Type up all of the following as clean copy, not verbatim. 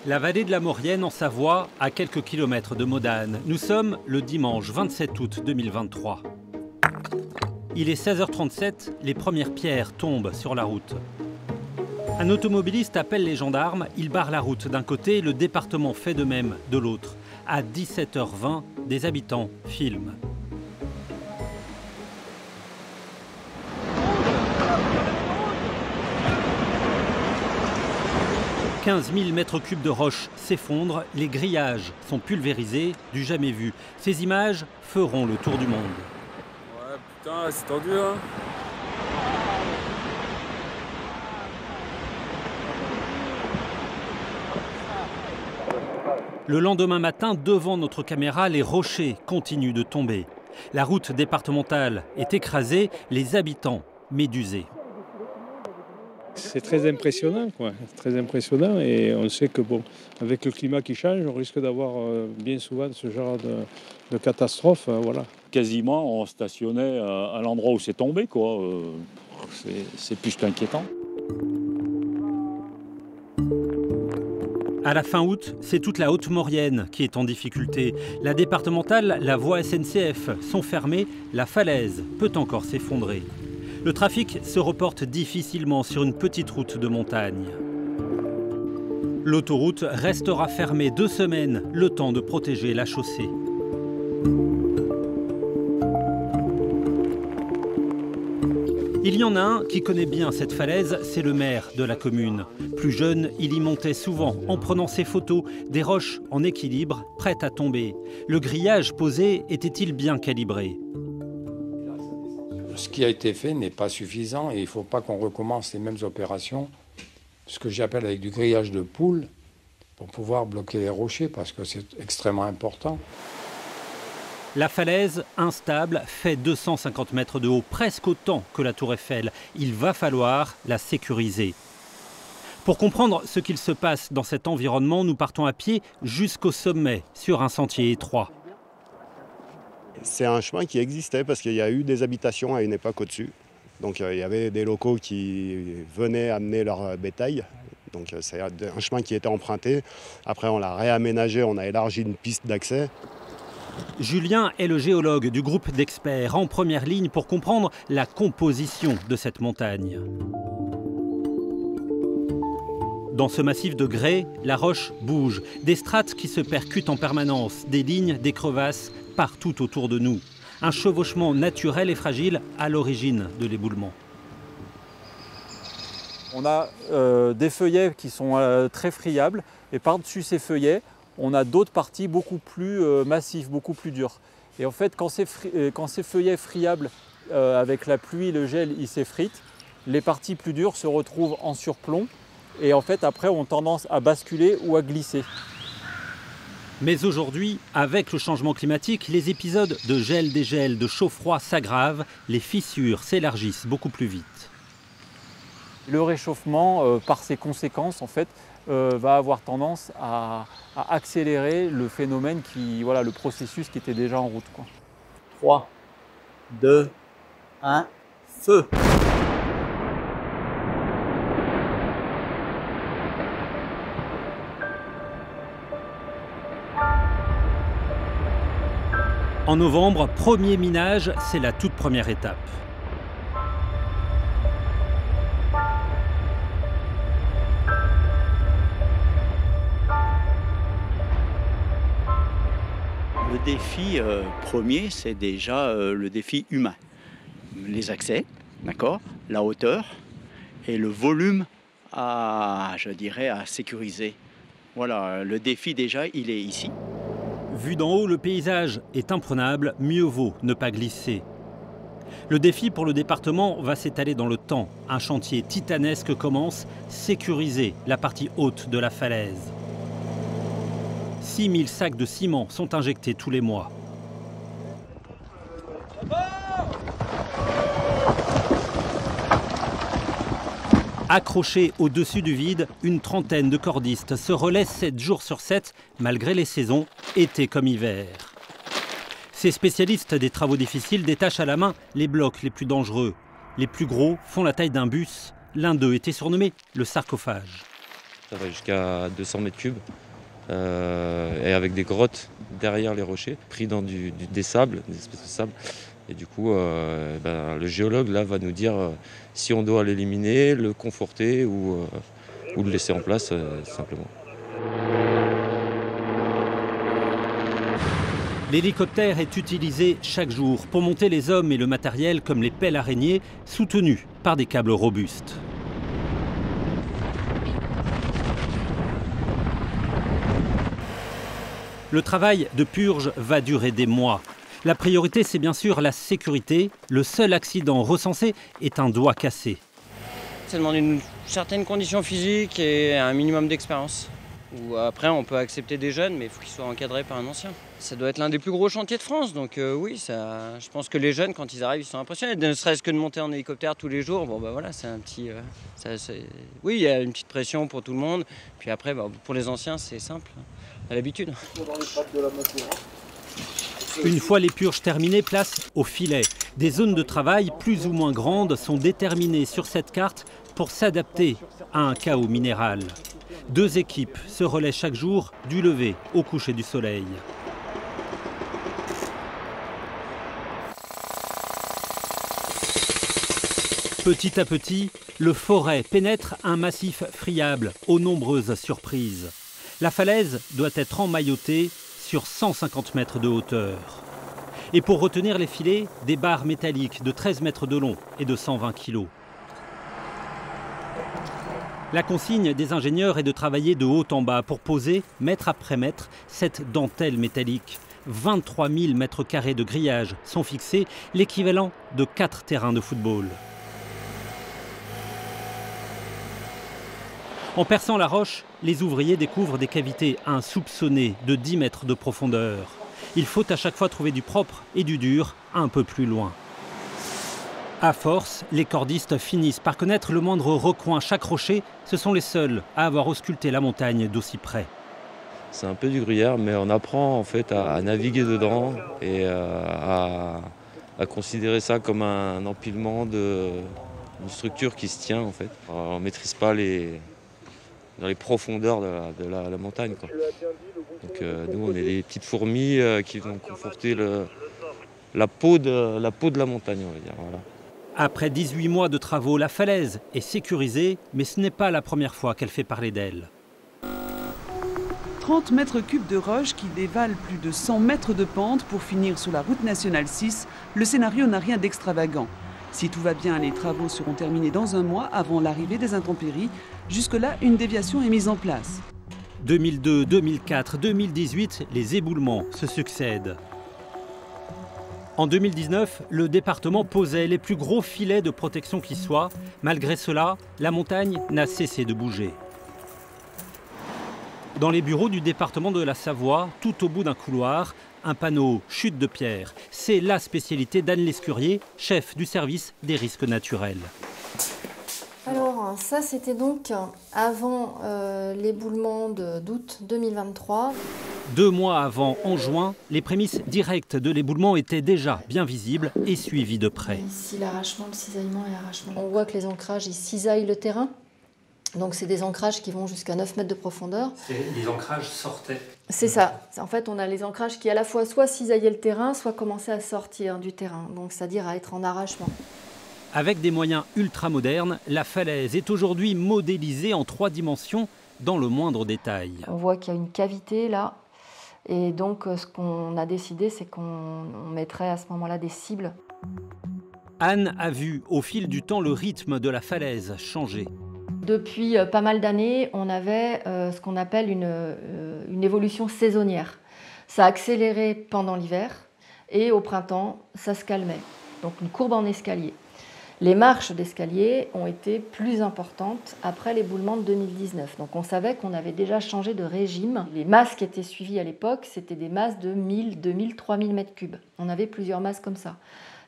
La vallée de la Maurienne en Savoie, à quelques kilomètres de Modane. Nous sommes le dimanche 27 août 2023. Il est 16h37, les premières pierres tombent sur la route. Un automobiliste appelle les gendarmes, il barre la route d'un côté, le département fait de même de l'autre. À 17h20, des habitants filment. « 15 000 mètres cubes de roches s'effondrent, les grillages sont pulvérisés, du jamais vu. Ces images feront le tour du monde. » Ouais, putain, c'est tendu, hein. Le lendemain matin, devant notre caméra, les rochers continuent de tomber. La route départementale est écrasée, les habitants médusés. C'est très impressionnant, quoi. Très impressionnant, et on sait que bon, avec le climat qui change, on risque d'avoir bien souvent ce genre de catastrophe, voilà. Quasiment, on stationnait à l'endroit où c'est tombé, quoi. C'est plus qu'inquiétant. À la fin août, c'est toute la Haute-Maurienne qui est en difficulté. La départementale, la voie SNCF sont fermées, la falaise peut encore s'effondrer. Le trafic se reporte difficilement sur une petite route de montagne. L'autoroute restera fermée 2 semaines, le temps de protéger la chaussée. Il y en a un qui connaît bien cette falaise, c'est le maire de la commune. Plus jeune, il y montait souvent en prenant ses photos, des roches en équilibre, prêtes à tomber. Le grillage posé était-il bien calibré ? Ce qui a été fait n'est pas suffisant et il ne faut pas qu'on recommence les mêmes opérations, ce que j'appelle avec du grillage de poule, pour pouvoir bloquer les rochers parce que c'est extrêmement important. La falaise, instable, fait 250 mètres de haut, presque autant que la tour Eiffel. Il va falloir la sécuriser. Pour comprendre ce qu'il se passe dans cet environnement, nous partons à pied jusqu'au sommet, sur un sentier étroit. C'est un chemin qui existait parce qu'il y a eu des habitations à une époque au-dessus. Donc il y avait des locaux qui venaient amener leur bétail. Donc c'est un chemin qui était emprunté. Après on l'a réaménagé, on a élargi une piste d'accès. Julien est le géologue du groupe d'experts en première ligne pour comprendre la composition de cette montagne. Dans ce massif de grès, la roche bouge. Des strates qui se percutent en permanence, des lignes, des crevasses partout autour de nous. Un chevauchement naturel et fragile à l'origine de l'éboulement. On a des feuillets qui sont très friables et par-dessus ces feuillets, on a d'autres parties beaucoup plus massives, beaucoup plus dures. Et en fait, quand ces feuillets friables, avec la pluie, le gel, ils s'effritent, les parties plus dures se retrouvent en surplomb et en fait, après, ont tendance à basculer ou à glisser. Mais aujourd'hui, avec le changement climatique, les épisodes de gel-dégel, de chaud-froid s'aggravent, les fissures s'élargissent beaucoup plus vite. Le réchauffement, par ses conséquences, en fait, va avoir tendance à accélérer le phénomène, le processus qui était déjà en route, quoi. 3, 2, 1, feu! En novembre, premier minage, c'est la toute première étape. Le défi premier, c'est déjà le défi humain. Les accès, d'accord, la hauteur et le volume à sécuriser. Voilà, le défi déjà, il est ici. Vu d'en haut, le paysage est imprenable, mieux vaut ne pas glisser. Le défi pour le département va s'étaler dans le temps. Un chantier titanesque commence, sécuriser la partie haute de la falaise. 6 000 sacs de ciment sont injectés tous les mois. Accrochés au-dessus du vide, une trentaine de cordistes se relaient 7 jours sur 7, malgré les saisons, été comme hiver. Ces spécialistes des travaux difficiles détachent à la main les blocs les plus dangereux. Les plus gros font la taille d'un bus. L'un d'eux était surnommé le sarcophage. ça va jusqu'à 200 mètres cubes. Et avec des grottes derrière les rochers, pris dans des sables, des espèces de sable. Et du coup, le géologue là, va nous dire si on doit l'éliminer, le conforter ou le laisser en place simplement. L'hélicoptère est utilisé chaque jour pour monter les hommes et le matériel comme les pelles araignées, soutenus par des câbles robustes. Le travail de purge va durer des mois. La priorité, c'est bien sûr la sécurité. Le seul accident recensé est un doigt cassé. Ça demande une certaine condition physique et un minimum d'expérience. Ou après, on peut accepter des jeunes, mais il faut qu'ils soient encadrés par un ancien. Ça doit être l'un des plus gros chantiers de France, donc oui, je pense que les jeunes, quand ils arrivent, ils sont impressionnés. Ne serait-ce que de monter en hélicoptère tous les jours, bon voilà, c'est un petit... oui, il y a une petite pression pour tout le monde. Puis après, pour les anciens, c'est simple, à l'habitude. Une fois les purges terminées, place au filet. Des zones de travail plus ou moins grandes sont déterminées sur cette carte pour s'adapter à un chaos minéral. 2 équipes se relaient chaque jour du lever au coucher du soleil. Petit à petit, le forêt pénètre un massif friable aux nombreuses surprises. La falaise doit être emmaillotée sur 150 mètres de hauteur. Et pour retenir les filets, des barres métalliques de 13 mètres de long et de 120 kg. La consigne des ingénieurs est de travailler de haut en bas pour poser, mètre après mètre, cette dentelle métallique. 23 000 mètres carrés de grillage sont fixés, l'équivalent de 4 terrains de football. En perçant la roche, les ouvriers découvrent des cavités insoupçonnées de 10 mètres de profondeur. Il faut à chaque fois trouver du propre et du dur un peu plus loin. À force, les cordistes finissent par connaître le moindre recoin. Chaque rocher, ce sont les seuls à avoir ausculté la montagne d'aussi près. C'est un peu du gruyère, mais on apprend en fait à naviguer dedans et à considérer ça comme un empilement d'une structure qui se tient en fait. On ne maîtrise pas dans les profondeurs de la montagne, quoi. Donc nous, on est des petites fourmis qui vont conforter la peau de la montagne, on va dire. Voilà. Après 18 mois de travaux, la falaise est sécurisée, mais ce n'est pas la première fois qu'elle fait parler d'elle. 30 mètres cubes de roches qui dévalent plus de 100 mètres de pente pour finir sur la route nationale 6, le scénario n'a rien d'extravagant. Si tout va bien, les travaux seront terminés dans un mois avant l'arrivée des intempéries. Jusque-là, une déviation est mise en place. 2002, 2004, 2018, les éboulements se succèdent. En 2019, le département posait les plus gros filets de protection qui soient. Malgré cela, la montagne n'a cessé de bouger. Dans les bureaux du département de la Savoie, tout au bout d'un couloir, un panneau « Chute de pierre ». C'est la spécialité d'Anne Lescurier, chef du service des risques naturels. Alors ça c'était donc avant l'éboulement d'août 2023. 2 mois avant, en juin, les prémices directes de l'éboulement étaient déjà bien visibles et suivies de près. Ici l'arrachement, le cisaillement et l'arrachement. On voit que les ancrages ils cisaillent le terrain. Donc c'est des ancrages qui vont jusqu'à 9 mètres de profondeur. Les ancrages sortaient. C'est ça. En fait, on a les ancrages qui à la fois soit cisaillaient le terrain, soit commençaient à sortir du terrain. Donc c'est-à-dire à être en arrachement. Avec des moyens ultramodernes, la falaise est aujourd'hui modélisée en 3 dimensions dans le moindre détail. On voit qu'il y a une cavité là. Et donc ce qu'on a décidé, c'est qu'on mettrait à ce moment-là des cibles. Anne a vu au fil du temps le rythme de la falaise changer. Depuis pas mal d'années, on avait ce qu'on appelle une évolution saisonnière. Ça accélérait pendant l'hiver et au printemps, ça se calmait. Donc une courbe en escalier. Les marches d'escalier ont été plus importantes après l'éboulement de 2019. Donc on savait qu'on avait déjà changé de régime. Les masses qui étaient suivies à l'époque, c'était des masses de 1000, 2000, 3000 m3. On avait plusieurs masses comme ça.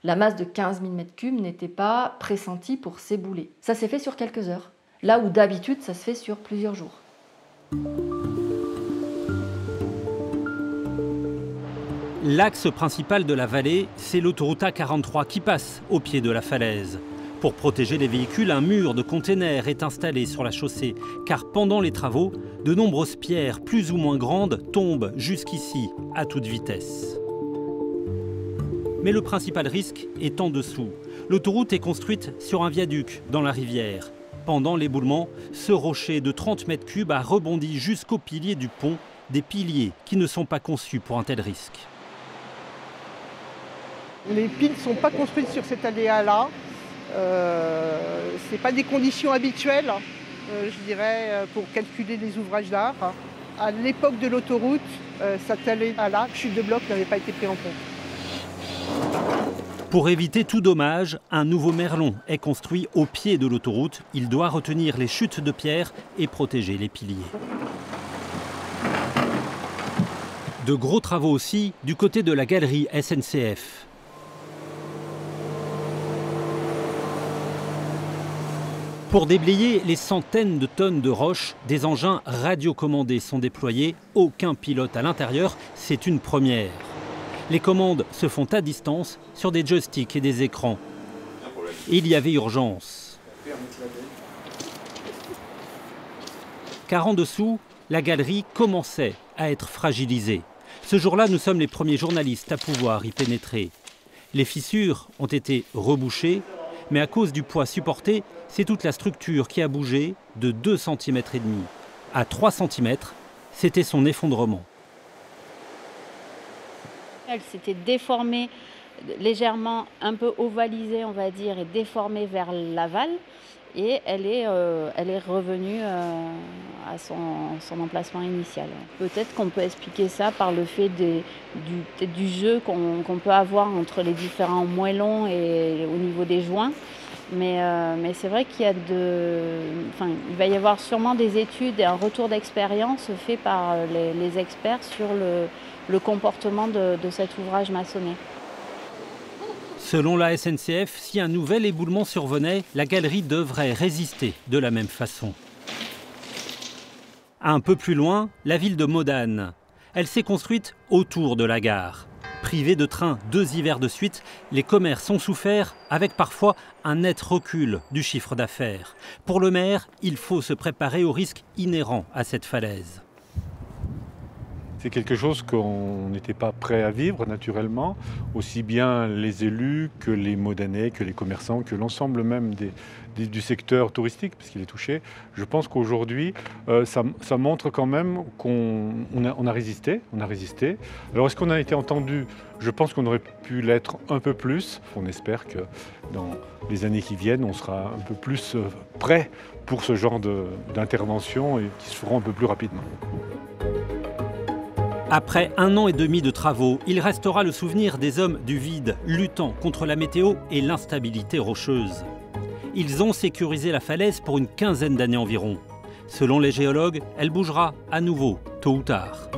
La masse de 15 000 m3 n'était pas pressentie pour s'ébouler. Ça s'est fait sur quelques heures. Là où d'habitude, ça se fait sur plusieurs jours. L'axe principal de la vallée, c'est l'autoroute A43 qui passe au pied de la falaise. Pour protéger les véhicules, un mur de containers est installé sur la chaussée, car pendant les travaux, de nombreuses pierres plus ou moins grandes tombent jusqu'ici, à toute vitesse. Mais le principal risque est en dessous. L'autoroute est construite sur un viaduc dans la rivière. Pendant l'éboulement, ce rocher de 30 mètres cubes a rebondi jusqu'aux piliers du pont, des piliers qui ne sont pas conçus pour un tel risque. Les piles ne sont pas construites sur cet aléa-là. Ce n'est pas des conditions habituelles, je dirais, pour calculer les ouvrages d'art. À l'époque de l'autoroute, cet aléa-là, chute de bloc, n'avait pas été pris en compte. Pour éviter tout dommage, un nouveau merlon est construit au pied de l'autoroute. Il doit retenir les chutes de pierre et protéger les piliers. De gros travaux aussi du côté de la galerie SNCF. Pour déblayer les centaines de tonnes de roches, des engins radiocommandés sont déployés. Aucun pilote à l'intérieur, c'est une première. Les commandes se font à distance sur des joysticks et des écrans. Et il y avait urgence. Car en dessous, la galerie commençait à être fragilisée. Ce jour-là, nous sommes les premiers journalistes à pouvoir y pénétrer. Les fissures ont été rebouchées, mais à cause du poids supporté, c'est toute la structure qui a bougé de 2,5 cm. À 3 cm, c'était son effondrement. Elle s'était déformée, légèrement un peu ovalisée, on va dire, et déformée vers l'aval. Et elle est revenue à son emplacement initial. Peut-être qu'on peut expliquer ça par le fait du jeu qu'on peut avoir entre les différents moellons et au niveau des joints. Mais c'est vrai qu'il il va y avoir sûrement des études et un retour d'expérience fait par les experts sur le comportement de cet ouvrage maçonné. Selon la SNCF, si un nouvel éboulement survenait, la galerie devrait résister de la même façon. Un peu plus loin, la ville de Modane. Elle s'est construite autour de la gare. Privée de trains 2 hivers de suite, les commerces ont souffert avec parfois un net recul du chiffre d'affaires. Pour le maire, il faut se préparer aux risques inhérents à cette falaise. C'est quelque chose qu'on n'était pas prêt à vivre naturellement, aussi bien les élus que les Modanais, que les commerçants, que l'ensemble même du secteur touristique, parce qu'il est touché. Je pense qu'aujourd'hui, ça montre quand même qu'on a résisté. Alors est-ce qu'on a été entendu? Je pense qu'on aurait pu l'être un peu plus. On espère que dans les années qui viennent, on sera un peu plus prêt pour ce genre d'intervention et qui se feront un peu plus rapidement. Après 1 an et demi de travaux, il restera le souvenir des hommes du vide, luttant contre la météo et l'instabilité rocheuse. Ils ont sécurisé la falaise pour une quinzaine d'années environ. Selon les géologues, elle bougera à nouveau, tôt ou tard.